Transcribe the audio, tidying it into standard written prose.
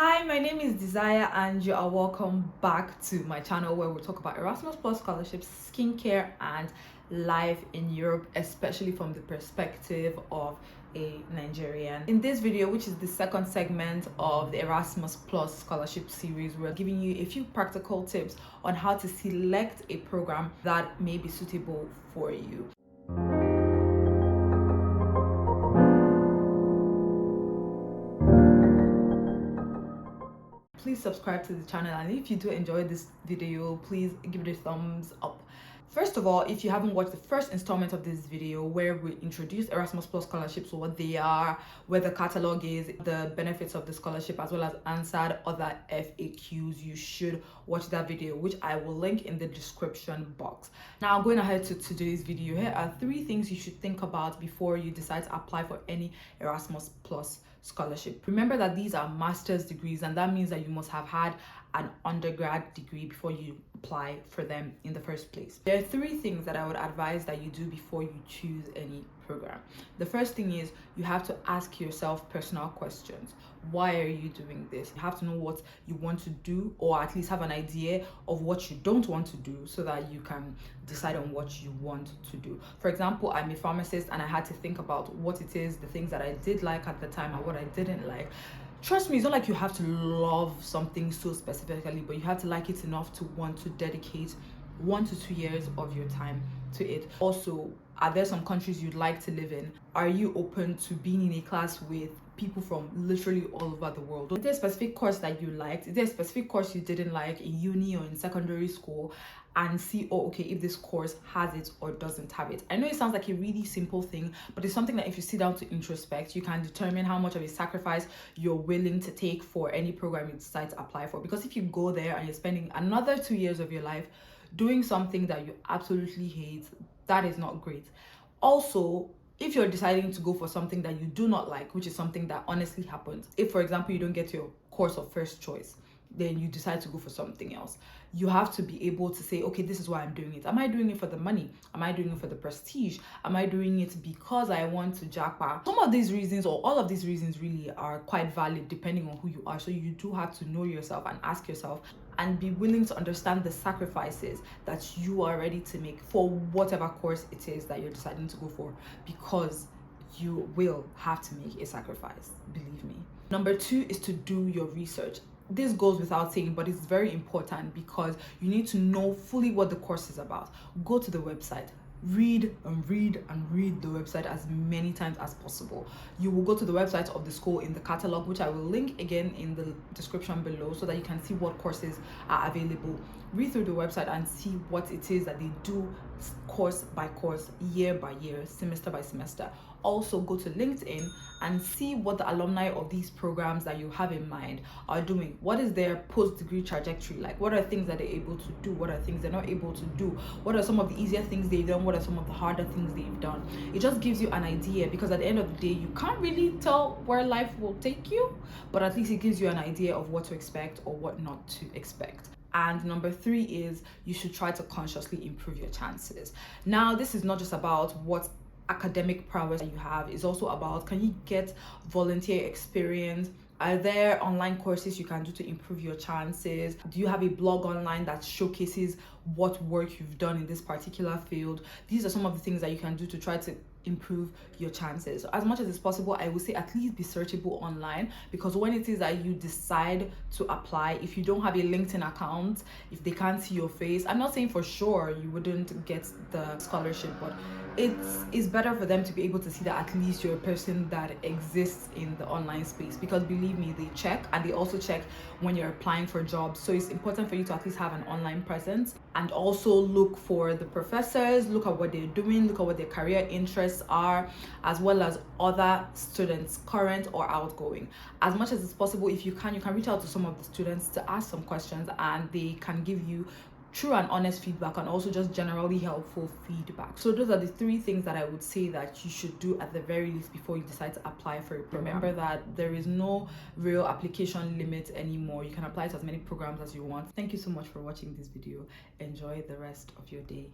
Hi, my name is Desire and you are welcome back to my channel where we talk about Erasmus Plus scholarships, skincare and life in Europe, especially from the perspective of a Nigerian. In this video, which is the second segment of the Erasmus Plus scholarship series, we're giving you a few practical tips on how to select a program that may be suitable for you. Please subscribe to the channel, and if you do enjoy this video, please give it a thumbs up. First of all, if you haven't watched the first installment of this video where we introduced Erasmus Plus scholarships, what they are, where the catalog is, the benefits of the scholarship, as well as answered other FAQs, you should watch that video, which I will link in the description box. Now, going ahead to today's video, here are 3 things you should think about before you decide to apply for any Erasmus Plus scholarship. Remember that these are master's degrees, and that means that you must have had an undergrad degree before you apply for them in the first place. There are 3 things that I would advise that you do before you choose any program. The first thing is you have to ask yourself personal questions. Why are you doing this? You have to know what you want to do, or at least have an idea of what you don't want to do, so that you can decide on what you want to do. For example, I'm a pharmacist and I had to think about what it is, the things that I did like at the time and what I didn't like. Trust me, it's not like you have to love something so specifically, but you have to like it enough to want to dedicate 1 to 2 years of your time to it. Also, are there some countries you'd like to live in? Are you open to being in a class with people from literally all over the world? Is there a specific course that you liked? Is there a specific course you didn't like in uni or in secondary school? And see, oh, okay, if this course has it or doesn't have it. I know it sounds like a really simple thing, but it's something that if you sit down to introspect, you can determine how much of a sacrifice you're willing to take for any program you decide to apply for. Because if you go there and you're spending another 2 years of your life doing something that you absolutely hate, that is not great. Also, if you're deciding to go for something that you do not like, which is something that honestly happens, if for example you don't get your course of first choice, then you decide to go for something else, you have to be able to say, okay, this is why I'm doing it. Am I doing it for the money? Am I doing it for the prestige? Am I doing it because I want to jackpot? Some of these reasons, or all of these reasons, really are quite valid depending on who you are. So you do have to know yourself and ask yourself and be willing to understand the sacrifices that you are ready to make for whatever course it is that you're deciding to go for, because you will have to make a sacrifice, believe me. Number 2 is to do your research. This goes without saying, but it's very important because you need to know fully what the course is about. Go to the website, read and read and read the website as many times as possible. You will go to the website of the school in the catalog, which I will link again in the description below, so that you can see what courses are available. Read through the website and see what it is that they do course by course, year by year, semester by semester. Also go to LinkedIn and see what the alumni of these programs that you have in mind are doing. What is their post-degree trajectory like? What are things that they're able to do? What are things they're not able to do? What are some of the easier things they've done? What are some of the harder things they've done? It just gives you an idea, because at the end of the day, you can't really tell where life will take you, but at least it gives you an idea of what to expect or what not to expect. And number 3 is you should try to consciously improve your chances. Now, this is not just about what academic prowess you have, is also about, can you get volunteer experience? Are there online courses you can do to improve your chances? Do you have a blog online that showcases what work you've done in this particular field? These are some of the things that you can do to try to improve your chances. As much as it's possible, I would say at least be searchable online, because when it is that you decide to apply, if you don't have a LinkedIn account, if they can't see your face, I'm not saying for sure you wouldn't get the scholarship, but it's better for them to be able to see that at least you're a person that exists in the online space, because believe me, they check, and they also check when you're applying for jobs. So it's important for you to at least have an online presence, and also look for the professors, look at what they're doing, look at what their career interests are, as well as other students, current or outgoing. As much as it's possible, if you can reach out to some of the students to ask some questions, and they can give you true and honest feedback, and also just generally helpful feedback. So those are the 3 things that I would say that you should do at the very least before you decide to apply for a program. Remember that there is no real application limit anymore. You can apply to as many programs as you want. Thank you so much for watching this video. Enjoy the rest of your day.